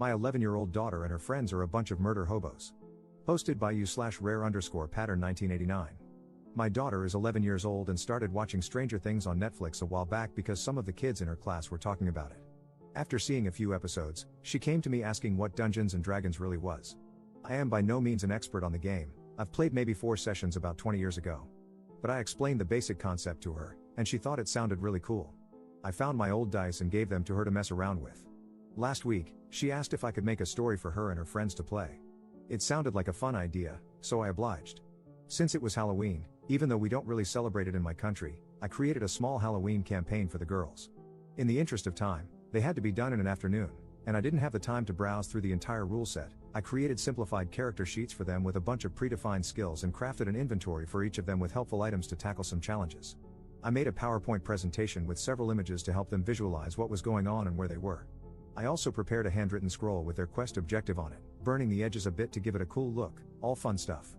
My 11-year-old daughter and her friends are a bunch of murder hobos. Posted by u/rare_pattern 1989. My daughter is 11 years old and started watching Stranger Things on Netflix a while back because some of the kids in her class were talking about it. After seeing a few episodes, she came to me asking what Dungeons and Dragons really was. I am by no means an expert on the game. I've played maybe 4 sessions about 20 years ago. But I explained the basic concept to her, and she thought it sounded really cool. I found my old dice and gave them to her to mess around with. Last week, she asked if I could make a story for her and her friends to play. It sounded like a fun idea, so I obliged. Since it was Halloween, even though we don't really celebrate it in my country, I created a small Halloween campaign for the girls. In the interest of time, they had to be done in an afternoon, and I didn't have the time to browse through the entire rule set. I created simplified character sheets for them with a bunch of predefined skills and crafted an inventory for each of them with helpful items to tackle some challenges. I made a PowerPoint presentation with several images to help them visualize what was going on and where they were. I also prepared a handwritten scroll with their quest objective on it, burning the edges a bit to give it a cool look, all fun stuff.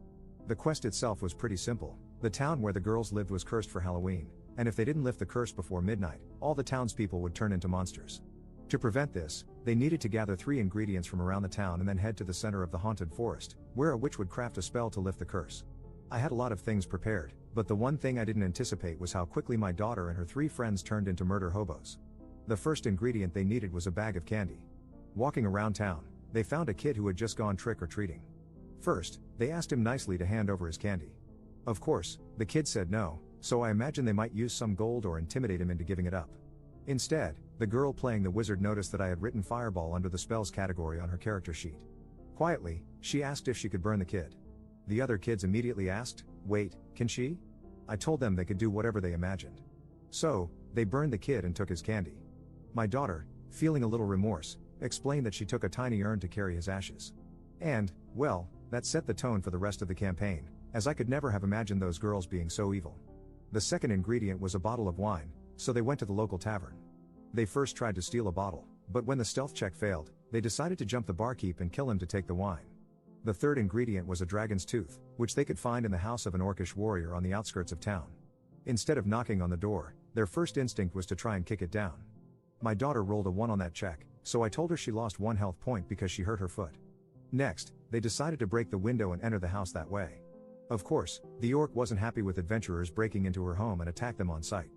The quest itself was pretty simple. The town where the girls lived was cursed for Halloween, and if they didn't lift the curse before midnight, all the townspeople would turn into monsters. To prevent this, they needed to gather 3 ingredients from around the town and then head to the center of the haunted forest, where a witch would craft a spell to lift the curse. I had a lot of things prepared, but the one thing I didn't anticipate was how quickly my daughter and her 3 friends turned into murder hobos. The first ingredient they needed was a bag of candy. Walking around town, they found a kid who had just gone trick-or-treating. First, they asked him nicely to hand over his candy. Of course, the kid said no, so I imagined they might use some gold or intimidate him into giving it up. Instead, the girl playing the wizard noticed that I had written fireball under the spells category on her character sheet. Quietly, she asked if she could burn the kid. The other kids immediately asked, "Wait, can she?" I told them they could do whatever they imagined. So, they burned the kid and took his candy. My daughter, feeling a little remorse, explained that she took a tiny urn to carry his ashes. And, well, that set the tone for the rest of the campaign, as I could never have imagined those girls being so evil. The second ingredient was a bottle of wine, so they went to the local tavern. They first tried to steal a bottle, but when the stealth check failed, they decided to jump the barkeep and kill him to take the wine. The third ingredient was a dragon's tooth, which they could find in the house of an orcish warrior on the outskirts of town. Instead of knocking on the door, their first instinct was to try and kick it down. My daughter rolled a 1 on that check, so I told her she lost 1 health point because she hurt her foot. Next, they decided to break the window and enter the house that way. Of course, the orc wasn't happy with adventurers breaking into her home and attacked them on sight.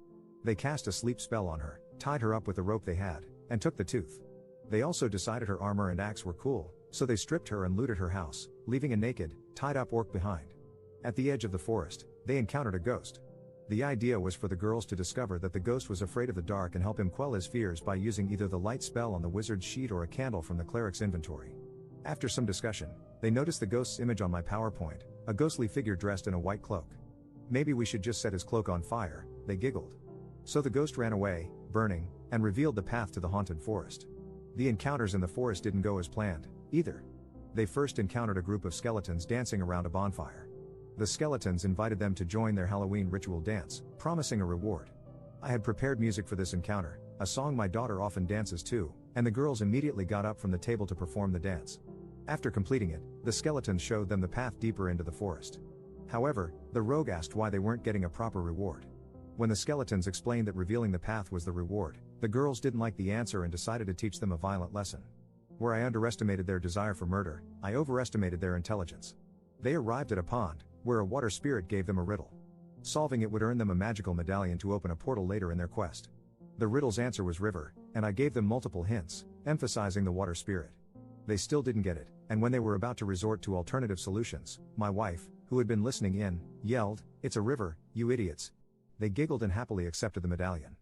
They cast a sleep spell on her, tied her up with the rope they had, and took the tooth. They also decided her armor and axe were cool, so they stripped her and looted her house, leaving a naked, tied-up orc behind. At the edge of the forest, they encountered a ghost. The idea was for the girls to discover that the ghost was afraid of the dark and help him quell his fears by using either the light spell on the wizard's sheet or a candle from the cleric's inventory. After some discussion, they noticed the ghost's image on my PowerPoint, a ghostly figure dressed in a white cloak. "Maybe we should just set his cloak on fire," they giggled. So the ghost ran away, burning, and revealed the path to the haunted forest. The encounters in the forest didn't go as planned, either. They first encountered a group of skeletons dancing around a bonfire. The skeletons invited them to join their Halloween ritual dance, promising a reward. I had prepared music for this encounter, a song my daughter often dances to, and the girls immediately got up from the table to perform the dance. After completing it, the skeletons showed them the path deeper into the forest. However, the rogue asked why they weren't getting a proper reward. When the skeletons explained that revealing the path was the reward, the girls didn't like the answer and decided to teach them a violent lesson. Where I underestimated their desire for murder, I overestimated their intelligence. They arrived at a pond, where a water spirit gave them a riddle. Solving it would earn them a magical medallion to open a portal later in their quest. The riddle's answer was river, and I gave them multiple hints, emphasizing the water spirit. They still didn't get it, and when they were about to resort to alternative solutions, my wife, who had been listening in, yelled, "It's a river, you idiots." They giggled and happily accepted the medallion.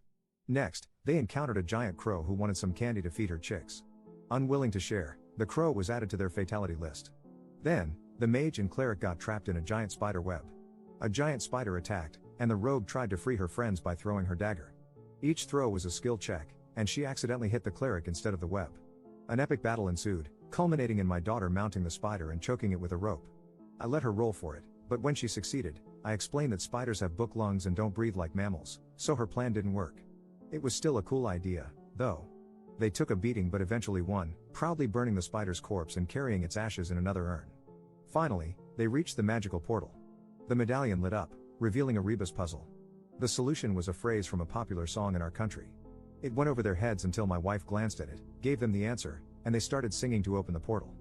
Next, they encountered a giant crow who wanted some candy to feed her chicks. Unwilling to share, the crow was added to their fatality list. Then, the mage and cleric got trapped in a giant spider web. A giant spider attacked, and the rogue tried to free her friends by throwing her dagger. Each throw was a skill check, and she accidentally hit the cleric instead of the web. An epic battle ensued, culminating in my daughter mounting the spider and choking it with a rope. I let her roll for it, but when she succeeded, I explained that spiders have book lungs and don't breathe like mammals, so her plan didn't work. It was still a cool idea, though. They took a beating but eventually won, proudly burning the spider's corpse and carrying its ashes in another urn. Finally, they reached the magical portal. The medallion lit up, revealing a rebus puzzle. The solution was a phrase from a popular song in our country. It went over their heads until my wife glanced at it, gave them the answer, and they started singing to open the portal.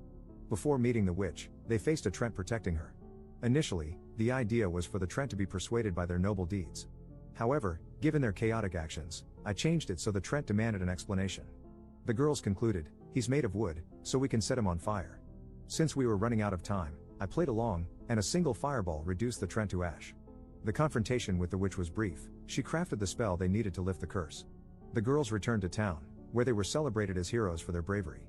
Before meeting the witch, they faced a Trent protecting her. Initially, the idea was for the Trent to be persuaded by their noble deeds. However, given their chaotic actions, I changed it so the Trent demanded an explanation. The girls concluded, "He's made of wood, so we can set him on fire." Since we were running out of time, I played along, and a single fireball reduced the Trent to ash. The confrontation with the witch was brief. She crafted the spell they needed to lift the curse. The girls returned to town, where they were celebrated as heroes for their bravery.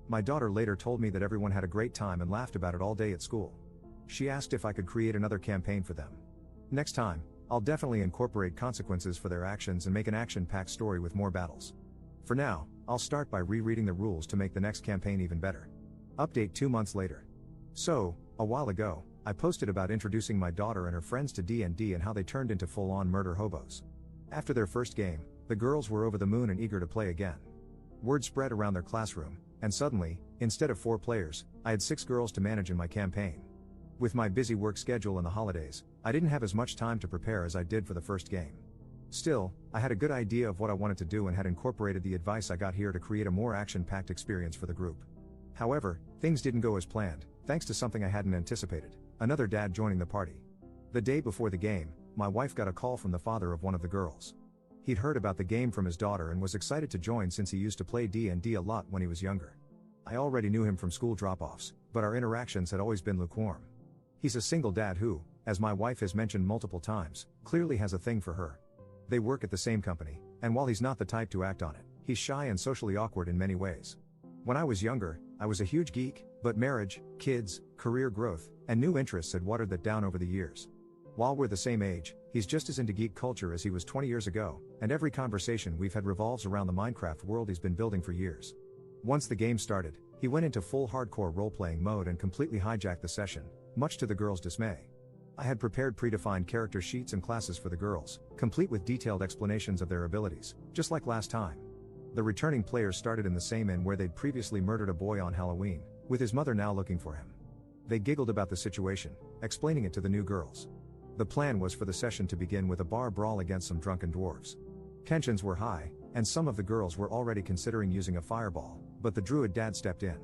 My daughter later told me that everyone had a great time and laughed about it all day at school. She asked if I could create another campaign for them. Next time, I'll definitely incorporate consequences for their actions and make an action-packed story with more battles. For now, I'll start by rereading the rules to make the next campaign even better. Update 2 months later. So, a while ago, I posted about introducing my daughter and her friends to D&D and how they turned into full-on murder hobos. After their first game, the girls were over the moon and eager to play again. Word spread around their classroom, and suddenly, instead of 4 players, I had 6 girls to manage in my campaign. With my busy work schedule and the holidays, I didn't have as much time to prepare as I did for the first game. Still, I had a good idea of what I wanted to do and had incorporated the advice I got here to create a more action-packed experience for the group. However, things didn't go as planned, thanks to something I hadn't anticipated: another dad joining the party. The day before the game, my wife got a call from the father of one of the girls. He'd heard about the game from his daughter and was excited to join since he used to play D&D a lot when he was younger. I already knew him from school drop-offs, but our interactions had always been lukewarm. He's a single dad who, as my wife has mentioned multiple times, clearly has a thing for her. They work at the same company, and while he's not the type to act on it, he's shy and socially awkward in many ways. When I was younger, I was a huge geek, but marriage, kids, career growth, and new interests had watered that down over the years. While we're the same age, he's just as into geek culture as he was 20 years ago, and every conversation we've had revolves around the Minecraft world he's been building for years. Once the game started, he went into full hardcore role-playing mode and completely hijacked the session, much to the girls' dismay. I had prepared predefined character sheets and classes for the girls, complete with detailed explanations of their abilities, just like last time. The returning players started in the same inn where they'd previously murdered a boy on Halloween, with his mother now looking for him. They giggled about the situation, explaining it to the new girls. The plan was for the session to begin with a bar brawl against some drunken dwarves. Tensions were high, and some of the girls were already considering using a fireball, but the druid dad stepped in.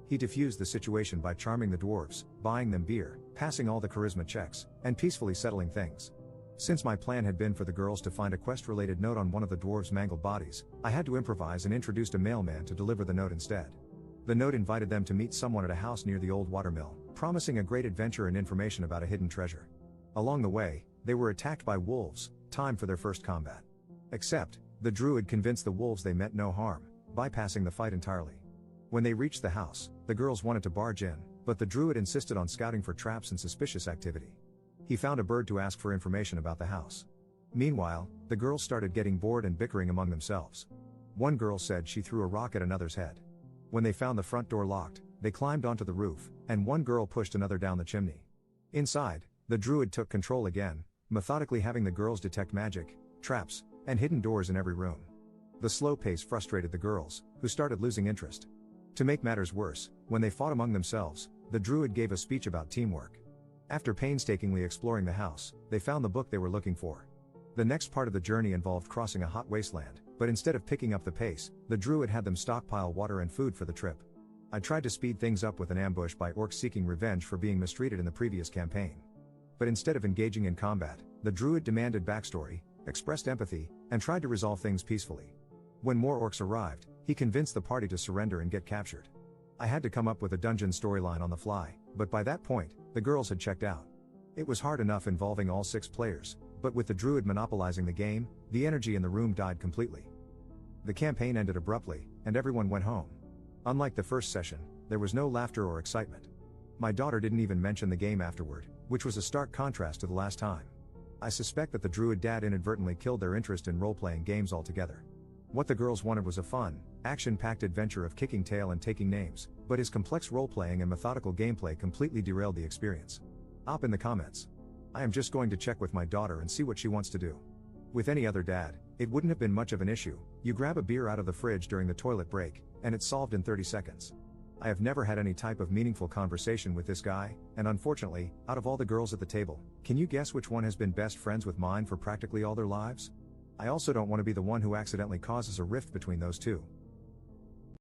He diffused the situation by charming the dwarves, buying them beer, passing all the charisma checks, and peacefully settling things. Since my plan had been for the girls to find a quest-related note on one of the dwarves' mangled bodies, I had to improvise and introduced a mailman to deliver the note instead. The note invited them to meet someone at a house near the old watermill, promising a great adventure and information about a hidden treasure. Along the way, they were attacked by wolves, time for their first combat. Except, the druid convinced the wolves they meant no harm, bypassing the fight entirely. When they reached the house, the girls wanted to barge in, but the druid insisted on scouting for traps and suspicious activity. He found a bird to ask for information about the house. Meanwhile, the girls started getting bored and bickering among themselves. One girl said she threw a rock at another's head. When they found the front door locked, they climbed onto the roof, and one girl pushed another down the chimney. Inside, the druid took control again, methodically having the girls detect magic, traps, and hidden doors in every room. The slow pace frustrated the girls, who started losing interest. To make matters worse, when they fought among themselves, the druid gave a speech about teamwork. After painstakingly exploring the house, they found the book they were looking for. The next part of the journey involved crossing a hot wasteland, but instead of picking up the pace, the druid had them stockpile water and food for the trip. I tried to speed things up with an ambush by orcs seeking revenge for being mistreated in the previous campaign. But instead of engaging in combat, the druid demanded backstory, expressed empathy, and tried to resolve things peacefully. When more orcs arrived, he convinced the party to surrender and get captured. I had to come up with a dungeon storyline on the fly, but by that point, the girls had checked out. It was hard enough involving all 6 players, but with the druid monopolizing the game, the energy in the room died completely. The campaign ended abruptly, and everyone went home. Unlike the first session, there was no laughter or excitement. My daughter didn't even mention the game afterward, which was a stark contrast to the last time. I suspect that the druid dad inadvertently killed their interest in role-playing games altogether. What the girls wanted was a fun, action-packed adventure of kicking tail and taking names, but his complex role-playing and methodical gameplay completely derailed the experience. Op in the comments. I am just going to check with my daughter and see what she wants to do. With any other dad, it wouldn't have been much of an issue. You grab a beer out of the fridge during the toilet break, and it's solved in 30 seconds. I have never had any type of meaningful conversation with this guy, and unfortunately, out of all the girls at the table, can you guess which one has been best friends with mine for practically all their lives? I also don't want to be the one who accidentally causes a rift between those two.